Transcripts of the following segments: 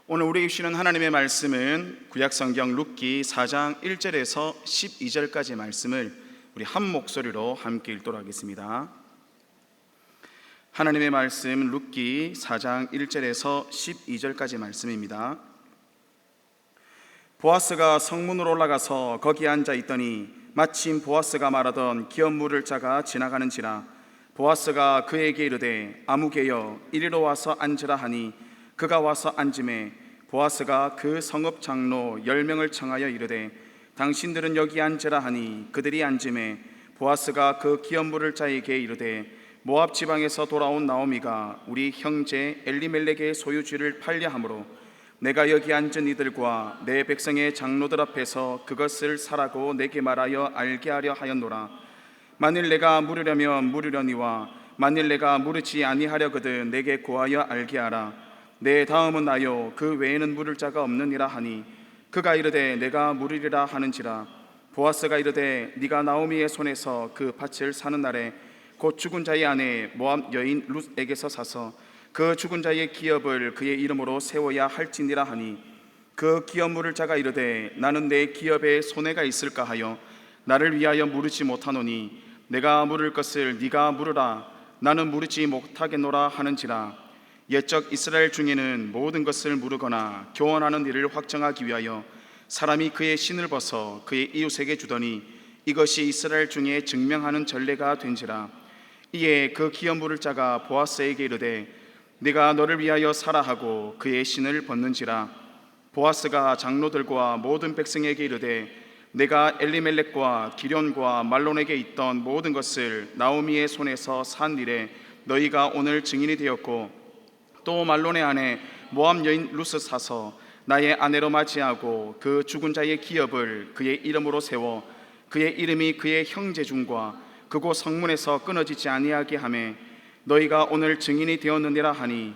오늘 우리에게 주시는 하나님의 말씀은 구약성경 룻기 4장 1절에서 12절까지 말씀을 우리 한 목소리로 함께 읽도록 하겠습니다. 하나님의 말씀 룻기 4장 1절에서 12절까지 말씀입니다. 보아스가 성문으로 올라가서 거기 앉아 있더니 마침 보아스가 말하던 기업 물을 자가 지나가는지라. 보아스가 그에게 이르되 아무개여 이리로 와서 앉으라 하니 그가 와서 앉음에 보아스가 그 성읍 장로 10명을 청하여 이르되 당신들은 여기 앉으라 하니 그들이 앉음에 보아스가 그 기업 물을 자에게 이르되 모압 지방에서 돌아온 나오미가 우리 형제 엘리멜렉의 소유지를 팔려 함으로 내가 여기 앉은 이들과 내 백성의 장로들 앞에서 그것을 사라고 내게 말하여 알게 하려 하였노라. 만일 내가 물으려면 물으려니와 만일 내가 물으지 아니하려거든 내게 구하여 알게 하라. 내 다음은 나요 그 외에는 물을 자가 없느니라 하니 그가 이르되 내가 물으리라 하는지라. 보아스가 이르되 네가 나오미의 손에서 그 밭을 사는 날에 곧 죽은 자의 아내 모압 여인 룻에게서 사서 그 죽은 자의 기업을 그의 이름으로 세워야 할지니라 하니 그 기업 물을 자가 이르되 나는 내 기업에 손해가 있을까 하여 나를 위하여 물으지 못하노니 내가 물을 것을 네가 물으라. 나는 물으지 못하겠노라 하는지라. 옛적 이스라엘 중에는 모든 것을 물으거나 교환하는 일을 확정하기 위하여 사람이 그의 신을 벗어 그의 이웃에게 주더니 이것이 이스라엘 중에 증명하는 전례가 된지라. 이에 그 기업 물을 자가 보아스에게 이르되 네가 너를 위하여 사라 하고 그의 신을 벗는지라. 보아스가 장로들과 모든 백성에게 이르되 내가 엘리멜렉과 기련과 말론에게 있던 모든 것을 나오미의 손에서 산 일에 너희가 오늘 증인이 되었고 또 말론의 아내 모압 여인 룻을 사서 나의 아내로 맞이하고 그 죽은 자의 기업을 그의 이름으로 세워 그의 이름이 그의 형제 중과 그곳 성문에서 끊어지지 아니하게 하매 너희가 오늘 증인이 되었느니라 하니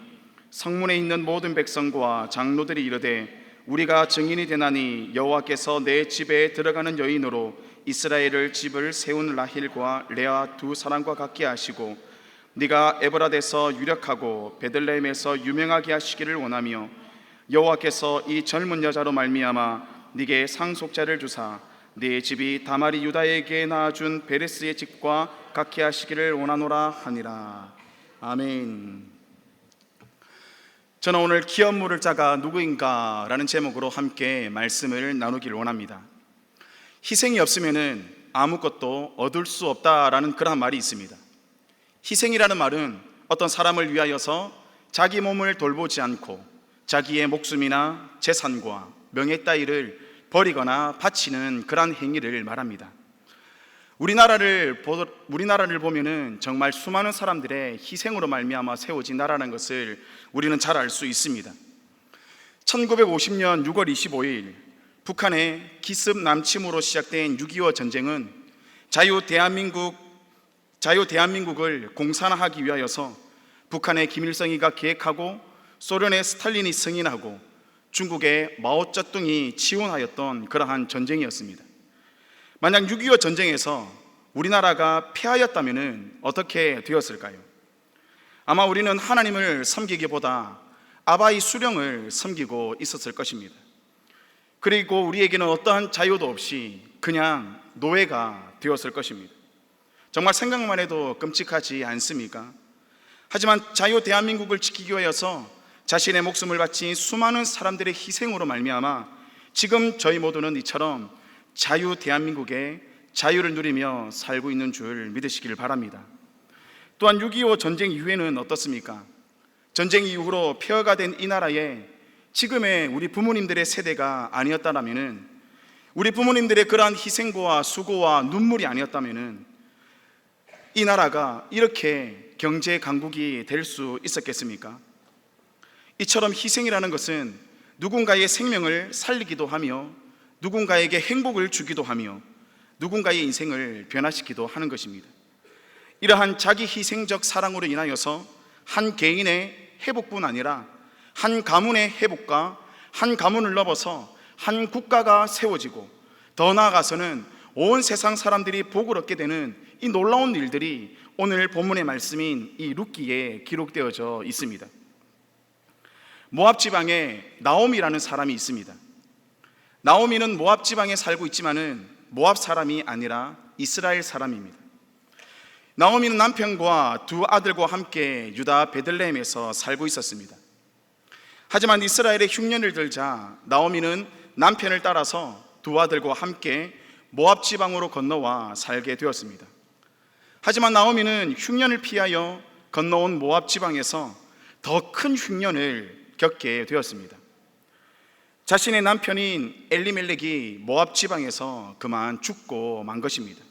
성문에 있는 모든 백성과 장로들이 이르되 우리가 증인이 되나니 여호와께서 내 집에 들어가는 여인으로 이스라엘을 집을 세운 라힐과 레아 두 사람과 같게 하시고 네가 에브라데서 유력하고 베들레헴에서 유명하게 하시기를 원하며 여호와께서 이 젊은 여자로 말미암아 네게 상속자를 주사 네 집이 다말이 유다에게 낳아준 베레스의 집과 같게 하시기를 원하노라 하니라. 아멘. 저는 오늘 기업 물을 자가 누구인가 라는 제목으로 함께 말씀을 나누기를 원합니다. 희생이 없으면 아무것도 얻을 수 없다라는 그런 말이 있습니다. 희생이라는 말은 어떤 사람을 위하여서 자기 몸을 돌보지 않고 자기의 목숨이나 재산과 명예 따위를 버리거나 바치는 그러한 행위를 말합니다. 우리나라를 보면은 정말 수많은 사람들의 희생으로 말미암아 세워진 나라라는 것을 우리는 잘 알 수 있습니다. 1950년 6월 25일 북한의 기습 남침으로 시작된 6.25 전쟁은 자유 대한민국을 공산화하기 위하여서 북한의 김일성이가 계획하고 소련의 스탈린이 승인하고 중국의 마오쩌둥이 지원하였던 그러한 전쟁이었습니다. 만약 6.25 전쟁에서 우리나라가 패하였다면 어떻게 되었을까요? 아마 우리는 하나님을 섬기기보다 아바이 수령을 섬기고 있었을 것입니다. 그리고 우리에게는 어떠한 자유도 없이 그냥 노예가 되었을 것입니다. 정말 생각만 해도 끔찍하지 않습니까? 하지만 자유 대한민국을 지키기 위해서 자신의 목숨을 바친 수많은 사람들의 희생으로 말미암아 지금 저희 모두는 이처럼 자유 대한민국의 자유를 누리며 살고 있는 줄 믿으시길 바랍니다. 또한 6.25 전쟁 이후에는 어떻습니까? 전쟁 이후로 폐허가 된 이 나라에 지금의 우리 부모님들의 세대가 아니었다면, 우리 부모님들의 그러한 희생과 수고와 눈물이 아니었다면 이 나라가 이렇게 경제 강국이 될 수 있었겠습니까? 이처럼 희생이라는 것은 누군가의 생명을 살리기도 하며 누군가에게 행복을 주기도 하며 누군가의 인생을 변화시키기도 하는 것입니다. 이러한 자기 희생적 사랑으로 인하여서 한 개인의 회복뿐 아니라 한 가문의 회복과 한 가문을 넘어서 한 국가가 세워지고 더 나아가서는 온 세상 사람들이 복을 얻게 되는 이 놀라운 일들이 오늘 본문의 말씀인 이 룻기에 기록되어져 있습니다. 모압 지방에 나오미라는 사람이 있습니다. 나오미는 모압 지방에 살고 있지만은 모압 사람이 아니라 이스라엘 사람입니다. 나오미는 남편과 두 아들과 함께 유다 베들레헴에서 살고 있었습니다. 하지만 이스라엘의 흉년을 들자 나오미는 남편을 따라서 두 아들과 함께 모압 지방으로 건너와 살게 되었습니다. 하지만 나오미는 흉년을 피하여 건너온 모압 지방에서 더 큰 흉년을 겪게 되었습니다. 자신의 남편인 엘리멜렉이 모압 지방에서 그만 죽고 만 것입니다.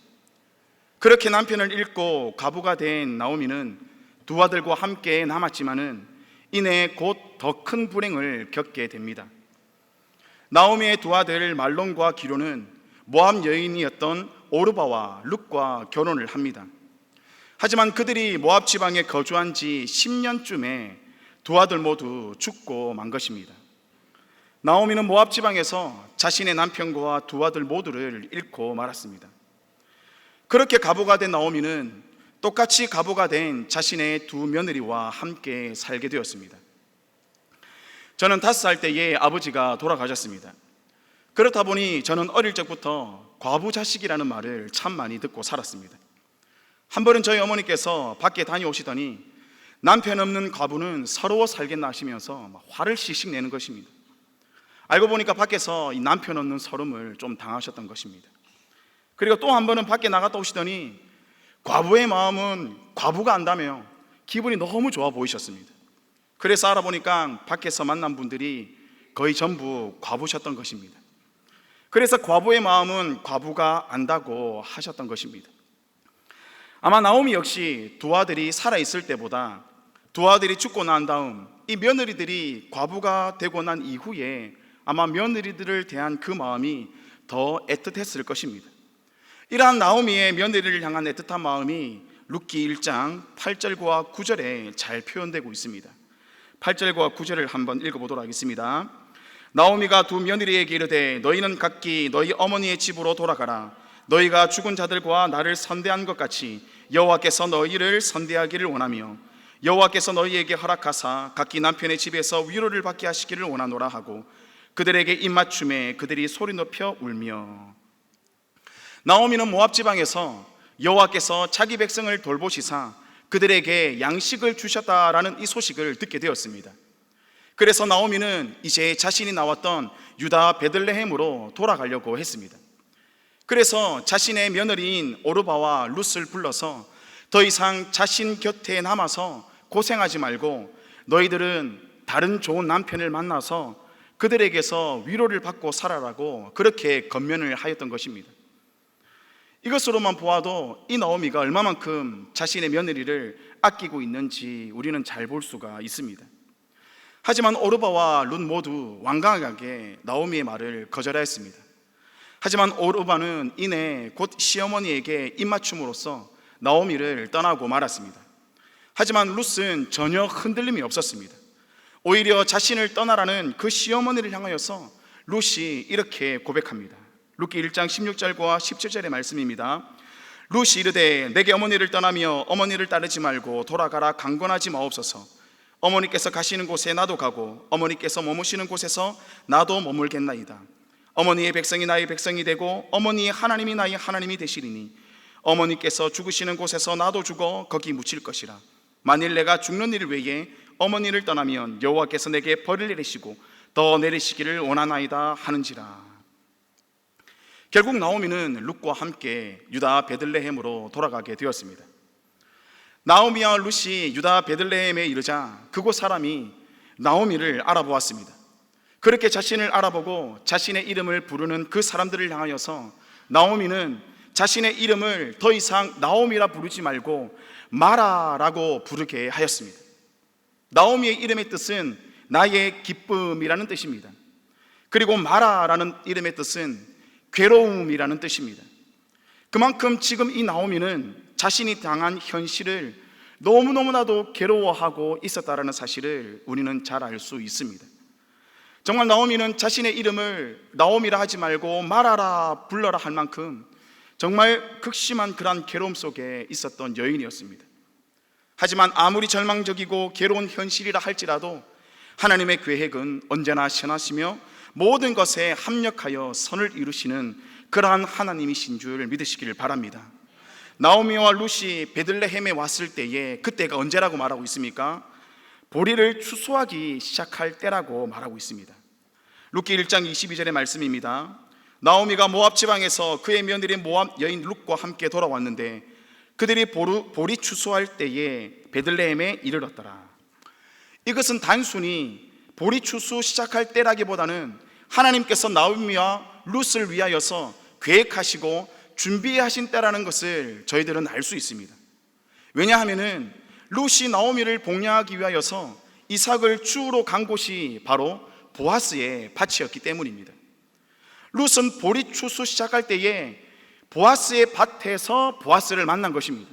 그렇게 남편을 잃고 과부가 된 나오미는 두 아들과 함께 남았지만은 이내 곧 더 큰 불행을 겪게 됩니다. 나오미의 두 아들 말론과 기료는 모압 여인이었던 오르바와 룻과 결혼을 합니다. 하지만 그들이 모압 지방에 거주한 지 10년쯤에 두 아들 모두 죽고 만 것입니다. 나오미는 모압 지방에서 자신의 남편과 두 아들 모두를 잃고 말았습니다. 그렇게 과부가 된 나오미는 똑같이 과부가 된 자신의 두 며느리와 함께 살게 되었습니다. 저는 5살 때에 아버지가 돌아가셨습니다. 그렇다 보니 저는 어릴 적부터 과부 자식이라는 말을 참 많이 듣고 살았습니다. 한 번은 저희 어머니께서 밖에 다녀오시더니 남편 없는 과부는 서러워 살겠나 하시면서 화를 씩씩 내는 것입니다. 알고 보니까 밖에서 이 남편 없는 서름을 좀 당하셨던 것입니다. 그리고 또 한 번은 밖에 나갔다 오시더니 과부의 마음은 과부가 안다며 기분이 너무 좋아 보이셨습니다. 그래서 알아보니까 밖에서 만난 분들이 거의 전부 과부셨던 것입니다. 그래서 과부의 마음은 과부가 안다고 하셨던 것입니다. 아마 나오미 역시 두 아들이 살아있을 때보다 두 아들이 죽고 난 다음 이 며느리들이 과부가 되고 난 이후에 아마 며느리들을 대한 그 마음이 더 애틋했을 것입니다. 이러한 나오미의 며느리를 향한 애틋한 마음이 룻기 1장 8절과 9절에 잘 표현되고 있습니다. 8절과 9절을 한번 읽어보도록 하겠습니다. 나오미가 두 며느리에게 이르되 너희는 각기 너희 어머니의 집으로 돌아가라. 너희가 죽은 자들과 나를 선대한 것 같이 여호와께서 너희를 선대하기를 원하며 여호와께서 너희에게 허락하사 각기 남편의 집에서 위로를 받게 하시기를 원하노라 하고 그들에게 입맞춤에 그들이 소리 높여 울며. 나오미는 모압 지방에서 여호와께서 자기 백성을 돌보시사 그들에게 양식을 주셨다라는 이 소식을 듣게 되었습니다. 그래서 나오미는 이제 자신이 나왔던 유다 베들레헴으로 돌아가려고 했습니다. 그래서 자신의 며느리인 오르바와 룻을 불러서 더 이상 자신 곁에 남아서 고생하지 말고 너희들은 다른 좋은 남편을 만나서 그들에게서 위로를 받고 살아라고 그렇게 권면을 하였던 것입니다. 이것으로만 보아도 이 나오미가 얼마만큼 자신의 며느리를 아끼고 있는지 우리는 잘 볼 수가 있습니다. 하지만 오르바와 룻 모두 완강하게 나오미의 말을 거절하였습니다. 하지만 오르바는 이내 곧 시어머니에게 입맞춤으로써 나오미를 떠나고 말았습니다. 하지만 룻은 전혀 흔들림이 없었습니다. 오히려 자신을 떠나라는 그 시어머니를 향하여서 룻이 이렇게 고백합니다. 룻기 1장 16절과 17절의 말씀입니다. 룻이 이르되 내게 어머니를 떠나며 어머니를 따르지 말고 돌아가라 강권하지 마옵소서. 어머니께서 가시는 곳에 나도 가고 어머니께서 머무시는 곳에서 나도 머물겠나이다. 어머니의 백성이 나의 백성이 되고 어머니의 하나님이 나의 하나님이 되시리니 어머니께서 죽으시는 곳에서 나도 죽어 거기 묻힐 것이라. 만일 내가 죽는 일 외에 어머니를 떠나면 여호와께서 내게 벌을 내리시고 더 내리시기를 원하나이다 하는지라. 결국 나오미는 룻과 함께 유다 베들레헴으로 돌아가게 되었습니다. 나오미와 룻이 유다 베들레헴에 이르자 그곳 사람이 나오미를 알아보았습니다. 그렇게 자신을 알아보고 자신의 이름을 부르는 그 사람들을 향하여서 나오미는 자신의 이름을 더 이상 나오미라 부르지 말고 마라라고 부르게 하였습니다. 나오미의 이름의 뜻은 나의 기쁨이라는 뜻입니다. 그리고 마라라는 이름의 뜻은 괴로움이라는 뜻입니다. 그만큼 지금 이 나오미는 자신이 당한 현실을 너무너무나도 괴로워하고 있었다라는 사실을 우리는 잘 알 수 있습니다. 정말 나오미는 자신의 이름을 나오미라 하지 말고 마라라 불러라 할 만큼 정말 극심한 그러한 괴로움 속에 있었던 여인이었습니다. 하지만 아무리 절망적이고 괴로운 현실이라 할지라도 하나님의 계획은 언제나 선하시며 모든 것에 합력하여 선을 이루시는 그러한 하나님이신 줄 믿으시기를 바랍니다. 나오미와 룻이 베들레헴에 왔을 때에 그때가 언제라고 말하고 있습니까? 보리를 추수하기 시작할 때라고 말하고 있습니다. 룻기 1장 22절의 말씀입니다. 나오미가 모압 지방에서 그의 며느리 모압 여인 룻과 함께 돌아왔는데 그들이 보리 추수할 때에 베들레헴에 이르렀더라. 이것은 단순히 보리 추수 시작할 때라기보다는 하나님께서 나오미와 룻을 위하여서 계획하시고 준비하신 때라는 것을 저희들은 알 수 있습니다. 왜냐하면은 룻이 나오미를 복양하기 위하여서 이삭을 주우러 간 곳이 바로 보아스의 밭이었기 때문입니다. 룻은 보리 추수 시작할 때에 보아스의 밭에서 보아스를 만난 것입니다.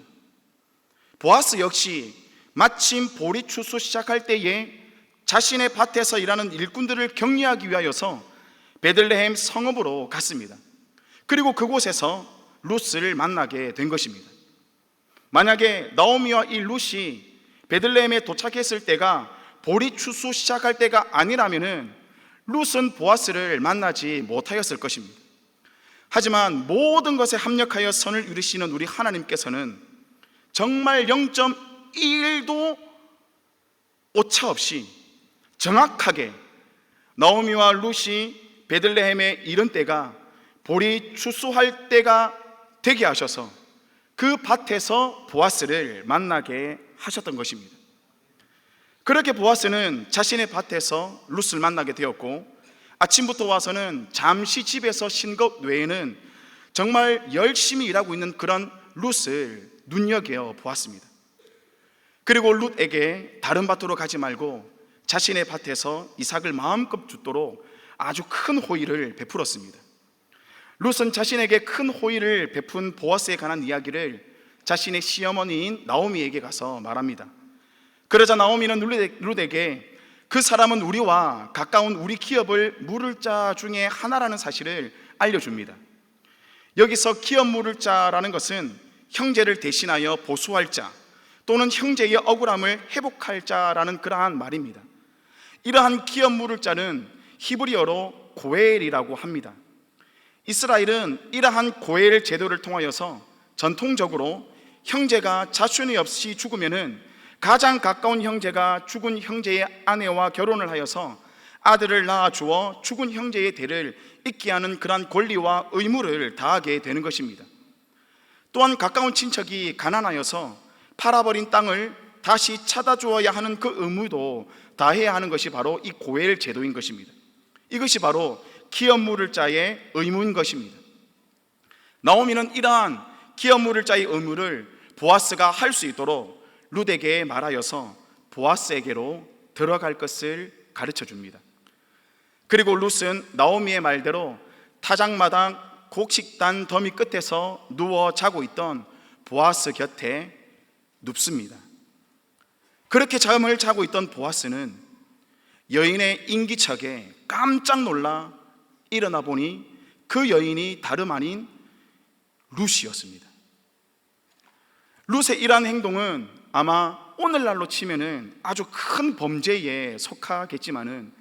보아스 역시 마침 보리 추수 시작할 때에 자신의 밭에서 일하는 일꾼들을 격려하기 위하여서 베들레헴 성읍으로 갔습니다. 그리고 그곳에서 룻을 만나게 된 것입니다. 만약에 나오미와 이 룻이 베들레헴에 도착했을 때가 보리 추수 시작할 때가 아니라면은 룻은 보아스를 만나지 못하였을 것입니다. 하지만 모든 것에 합력하여 선을 이루시는 우리 하나님께서는 정말 0.1도 오차 없이 정확하게 나오미와 룻이 베들레헴에 이른 때가 보리 추수할 때가 되게 하셔서 그 밭에서 보아스를 만나게 하셨던 것입니다. 그렇게 보아스는 자신의 밭에서 룻을 만나게 되었고, 아침부터 와서는 잠시 집에서 쉰 것 외에는 정말 열심히 일하고 있는 그런 룻을 눈여겨 보았습니다. 그리고 룻에게 다른 밭으로 가지 말고 자신의 밭에서 이삭을 마음껏 줍도록 아주 큰 호의를 베풀었습니다. 룻은 자신에게 큰 호의를 베푼 보아스에 관한 이야기를 자신의 시어머니인 나오미에게 가서 말합니다. 그러자 나오미는 룻에게 그 사람은 우리와 가까운 우리 기업을 물을 자 중에 하나라는 사실을 알려줍니다. 여기서 기업 물을 자라는 것은 형제를 대신하여 보수할 자 또는 형제의 억울함을 회복할 자라는 그러한 말입니다. 이러한 기업 물을 자는 히브리어로 고엘이라고 합니다. 이스라엘은 이러한 고엘 제도를 통하여서 전통적으로 형제가 자손이 없이 죽으면은 가장 가까운 형제가 죽은 형제의 아내와 결혼을 하여서 아들을 낳아 주어 죽은 형제의 대를 잇게 하는 그러한 권리와 의무를 다하게 되는 것입니다. 또한 가까운 친척이 가난하여서 팔아버린 땅을 다시 찾아 주어야 하는 그 의무도 다해야 하는 것이 바로 이 고엘 제도인 것입니다. 이것이 바로 기업 물을 자의 의무인 것입니다. 나오미는 이러한 기업 물을 자의 의무를 보아스가 할 수 있도록 룻에게 말하여서 보아스에게로 들어갈 것을 가르쳐 줍니다. 그리고 룻은 나오미의 말대로 타작마당 곡식단 더미 끝에서 누워 자고 있던 보아스 곁에 눕습니다. 그렇게 잠을 자고 있던 보아스는 여인의 인기척에 깜짝 놀라 일어나 보니 그 여인이 다름 아닌 룻이었습니다. 룻의 이러한 행동은 아마 오늘날로 치면은 아주 큰 범죄에 속하겠지만은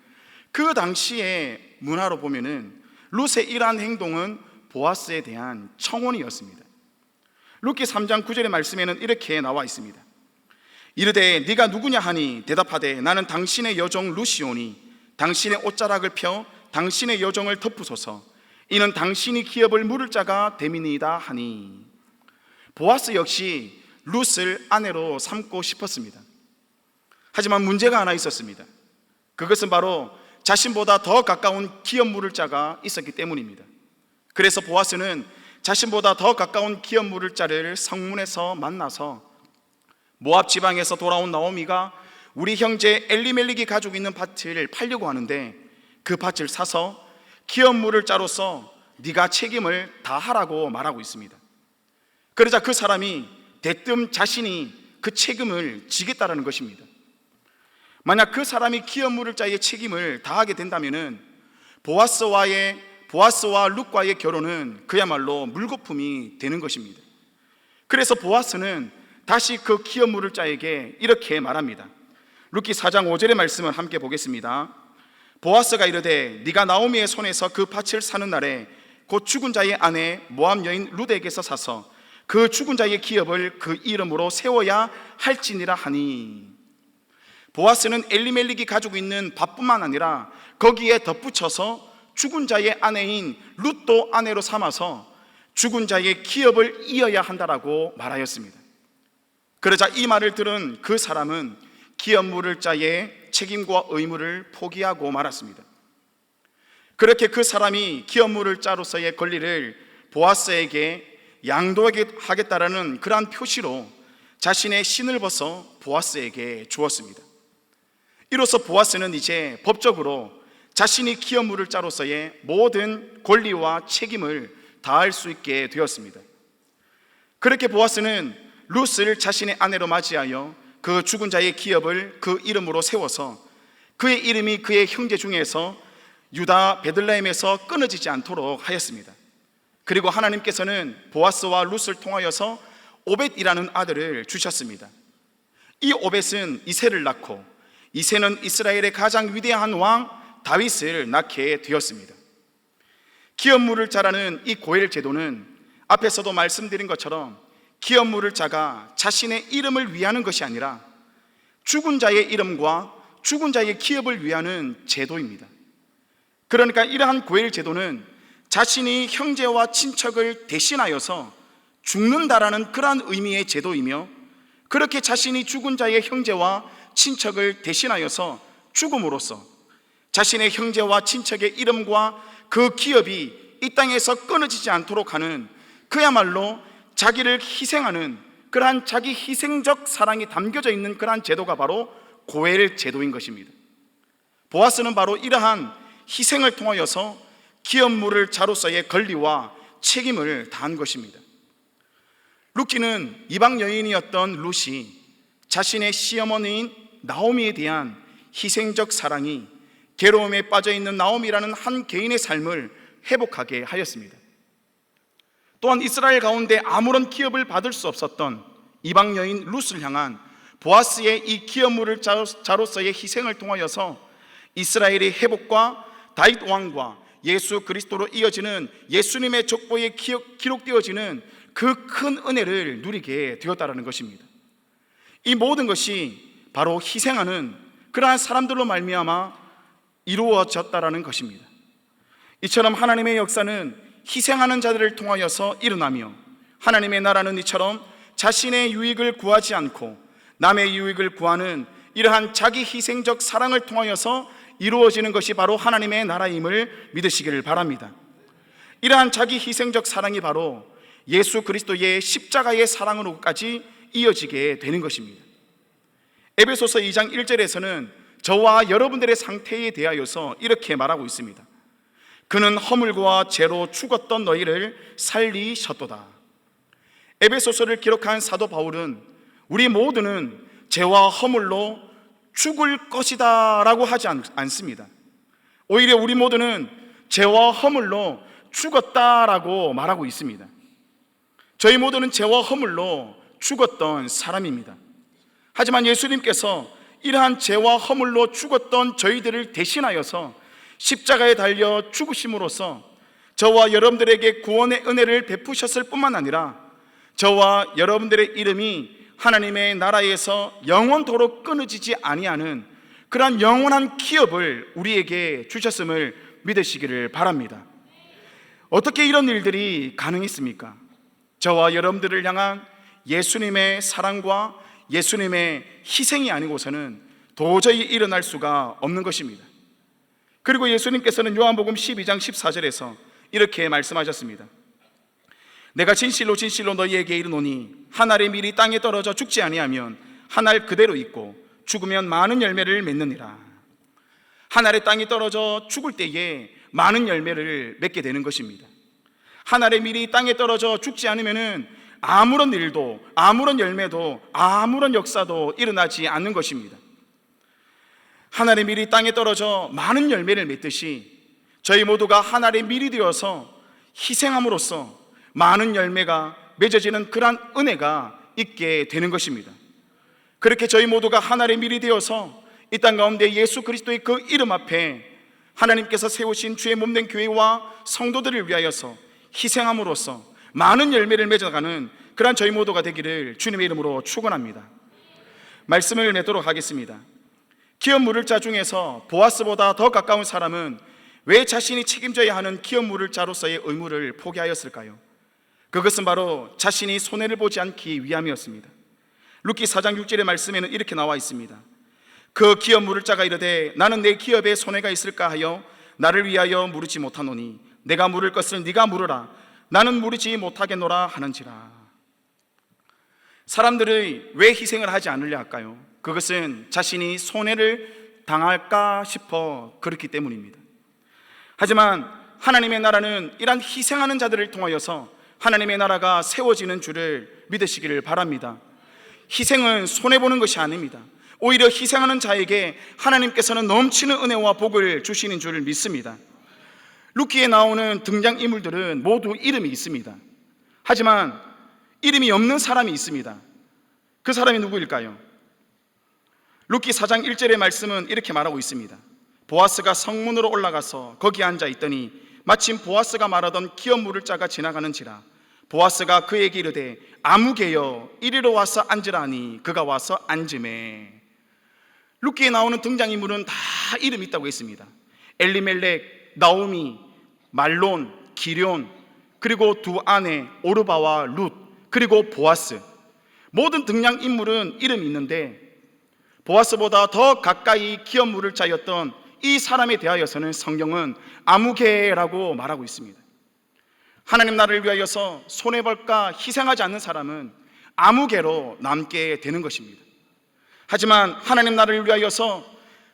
그 당시의 문화로 보면은 룻의 이러한 행동은 보아스에 대한 청혼이었습니다. 룻기 3장 9절의 말씀에는 이렇게 나와 있습니다. 이르되 네가 누구냐 하니 대답하되 나는 당신의 여종 룻이오니 당신의 옷자락을 펴 당신의 여종을 덮으소서 이는 당신이 기업을 물을 자가 됨이니이다 하니. 보아스 역시 룻을 아내로 삼고 싶었습니다. 하지만 문제가 하나 있었습니다. 그것은 바로 자신보다 더 가까운 기업 물을 자가 있었기 때문입니다. 그래서 보아스는 자신보다 더 가까운 기업 물을 자를 성문에서 만나서 모압 지방에서 돌아온 나오미가 우리 형제 엘리멜릭이 가지고 있는 밭을 팔려고 하는데 그 밭을 사서 기업 물을 자로서 네가 책임을 다하라고 말하고 있습니다. 그러자 그 사람이 대뜸 자신이 그 책임을 지겠다라는 것입니다. 만약 그 사람이 기업 물을 자의 책임을 다하게 된다면은 보아스와 룻과의 결혼은 그야말로 물거품이 되는 것입니다. 그래서 보아스는 다시 그 기업 물을 자에게 이렇게 말합니다. 룻기 4장 5절의 말씀을 함께 보겠습니다. 보아스가 이르되 네가 나오미의 손에서 그 밭을 사는 날에 곧 죽은 자의 아내 모압 여인 룻에게서 사서 그 죽은 자의 기업을 그 이름으로 세워야 할지니라 하니, 보아스는 엘리멜렉이 가지고 있는 밭뿐만 아니라 거기에 덧붙여서 죽은 자의 아내인 룻도 아내로 삼아서 죽은 자의 기업을 이어야 한다라고 말하였습니다. 그러자 이 말을 들은 그 사람은 기업 물을 자의 책임과 의무를 포기하고 말았습니다. 그렇게 그 사람이 기업 물을 자로서의 권리를 보아스에게 양도하겠다라는 그러한 표시로 자신의 신을 벗어 보아스에게 주었습니다. 이로써 보아스는 이제 법적으로 자신이 기업 물을 자로서의 모든 권리와 책임을 다할 수 있게 되었습니다. 그렇게 보아스는 룻을 자신의 아내로 맞이하여 그 죽은 자의 기업을 그 이름으로 세워서 그의 이름이 그의 형제 중에서 유다 베들레헴에서 끊어지지 않도록 하였습니다. 그리고 하나님께서는 보아스와 룻을 통하여서 오벳이라는 아들을 주셨습니다. 이 오벳은 이새를 낳고 이새는 이스라엘의 가장 위대한 왕 다윗을 낳게 되었습니다. 기업 물을 자라는 이 고엘 제도는 앞에서도 말씀드린 것처럼 기업 물을 자가 자신의 이름을 위하는 것이 아니라 죽은 자의 이름과 죽은 자의 기업을 위하는 제도입니다. 그러니까 이러한 고엘 제도는 자신이 형제와 친척을 대신하여서 죽는다라는 그러한 의미의 제도이며, 그렇게 자신이 죽은 자의 형제와 친척을 대신하여서 죽음으로써 자신의 형제와 친척의 이름과 그 기업이 이 땅에서 끊어지지 않도록 하는, 그야말로 자기를 희생하는 그러한 자기 희생적 사랑이 담겨져 있는 그러한 제도가 바로 고엘 제도인 것입니다. 보아스는 바로 이러한 희생을 통하여서 기업 물을 자로서의 권리와 책임을 다한 것입니다. 룻기는 이방 여인이었던 룻이 자신의 시어머니인 나오미에 대한 희생적 사랑이 괴로움에 빠져있는 나오미라는 한 개인의 삶을 회복하게 하였습니다. 또한 이스라엘 가운데 아무런 기업을 받을 수 없었던 이방 여인 룻을 향한 보아스의 이 기업 물을 자로서의 희생을 통하여서 이스라엘의 회복과 다윗 왕과 예수 그리스도로 이어지는 예수님의 족보에 기록되어지는 그 큰 은혜를 누리게 되었다는 것입니다. 이 모든 것이 바로 희생하는 그러한 사람들로 말미암아 이루어졌다라는 것입니다. 이처럼 하나님의 역사는 희생하는 자들을 통하여서 일어나며, 하나님의 나라는 이처럼 자신의 유익을 구하지 않고 남의 유익을 구하는 이러한 자기 희생적 사랑을 통하여서 이루어지는 것이 바로 하나님의 나라임을 믿으시기를 바랍니다. 이러한 자기 희생적 사랑이 바로 예수 그리스도의 십자가의 사랑으로까지 이어지게 되는 것입니다. 에베소서 2장 1절에서는 저와 여러분들의 상태에 대하여서 이렇게 말하고 있습니다. 그는 허물과 죄로 죽었던 너희를 살리셨도다. 에베소서를 기록한 사도 바울은 우리 모두는 죄와 허물로 죽을 것이다 라고 하지 않습니다. 오히려 우리 모두는 죄와 허물로 죽었다라고 말하고 있습니다. 저희 모두는 죄와 허물로 죽었던 사람입니다. 하지만 예수님께서 이러한 죄와 허물로 죽었던 저희들을 대신하여서 십자가에 달려 죽으심으로써 저와 여러분들에게 구원의 은혜를 베푸셨을 뿐만 아니라 저와 여러분들의 이름이 하나님의 나라에서 영원토록 끊어지지 아니하는 그러한 영원한 기업을 우리에게 주셨음을 믿으시기를 바랍니다. 어떻게 이런 일들이 가능했습니까? 저와 여러분들을 향한 예수님의 사랑과 예수님의 희생이 아니고서는 도저히 일어날 수가 없는 것입니다. 그리고 예수님께서는 요한복음 12장 14절에서 이렇게 말씀하셨습니다. 내가 진실로 진실로 너희에게 이르노니 한 알의 밀이 땅에 떨어져 죽지 아니하면 한 알 그대로 있고 죽으면 많은 열매를 맺느니라. 한 알의 땅이 떨어져 죽을 때에 많은 열매를 맺게 되는 것입니다. 한 알의 밀이 땅에 떨어져 죽지 않으면 아무런 일도, 아무런 열매도, 아무런 역사도 일어나지 않는 것입니다. 한 알의 밀이 땅에 떨어져 많은 열매를 맺듯이 저희 모두가 한 알의 밀이 되어서 희생함으로써 많은 열매가 맺어지는 그러한 은혜가 있게 되는 것입니다. 그렇게 저희 모두가 한 알의 밀이 되어서 이 땅 가운데 예수 그리스도의 그 이름 앞에 하나님께서 세우신 주의 몸된 교회와 성도들을 위하여서 희생함으로써 많은 열매를 맺어가는 그러한 저희 모두가 되기를 주님의 이름으로 축원합니다. 말씀을 맺도록 하겠습니다. 기업 물을 자 중에서 보아스보다 더 가까운 사람은 왜 자신이 책임져야 하는 기업 물을 자로서의 의무를 포기하였을까요? 그것은 바로 자신이 손해를 보지 않기 위함이었습니다. 룻기 4장 6절의 말씀에는 이렇게 나와 있습니다. 그 기업 물을 자가 이르되 나는 내 기업에 손해가 있을까 하여 나를 위하여 물으지 못하노니 내가 물을 것을 네가 물으라 나는 물으지 못하겠노라 하는지라. 사람들이 왜 희생을 하지 않으려 할까요? 그것은 자신이 손해를 당할까 싶어 그렇기 때문입니다. 하지만 하나님의 나라는 이러한 희생하는 자들을 통하여서 하나님의 나라가 세워지는 줄을 믿으시기를 바랍니다. 희생은 손해보는 것이 아닙니다. 오히려 희생하는 자에게 하나님께서는 넘치는 은혜와 복을 주시는 줄 믿습니다. 룻기에 나오는 등장인물들은 모두 이름이 있습니다. 하지만 이름이 없는 사람이 있습니다. 그 사람이 누구일까요? 룻기 4장 1절의 말씀은 이렇게 말하고 있습니다. 보아스가 성문으로 올라가서 거기 앉아 있더니 마침 보아스가 말하던 기업 물을 자가 지나가는지라. 보아스가 그에게 이르되 아무개여 이리로 와서 앉으라 하니 그가 와서 앉으매. 룻기에 나오는 등장인물은 다 이름이 있다고 했습니다. 엘리멜렉, 나오미, 말론, 기럨, 그리고 두 아내 오르바와 룻, 그리고 보아스. 모든 등장인물은 이름이 있는데 보아스보다 더 가까이 기업 물을 자였던 이 사람에 대하여서는 성경은 아무개라고 말하고 있습니다. 하나님 나라를 위하여서 손해볼까 희생하지 않는 사람은 아무개로 남게 되는 것입니다. 하지만 하나님 나라를 위하여서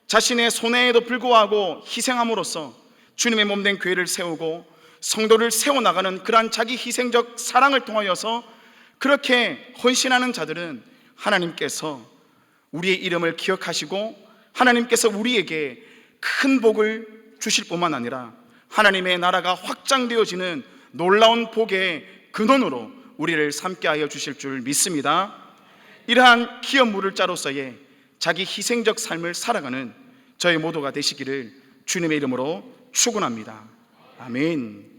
자신의 손해에도 불구하고 희생함으로써 주님의 몸된 교회를 세우고 성도를 세워나가는 그러한 자기 희생적 사랑을 통하여서 그렇게 헌신하는 자들은 하나님께서 우리의 이름을 기억하시고 하나님께서 우리에게 큰 복을 주실 뿐만 아니라 하나님의 나라가 확장되어지는 놀라운 복의 근원으로 우리를 삼게 하여 주실 줄 믿습니다. 이러한 기업 물을 자로서의 자기 희생적 삶을 살아가는 저희 모두가 되시기를 주님의 이름으로 축원합니다. 아멘.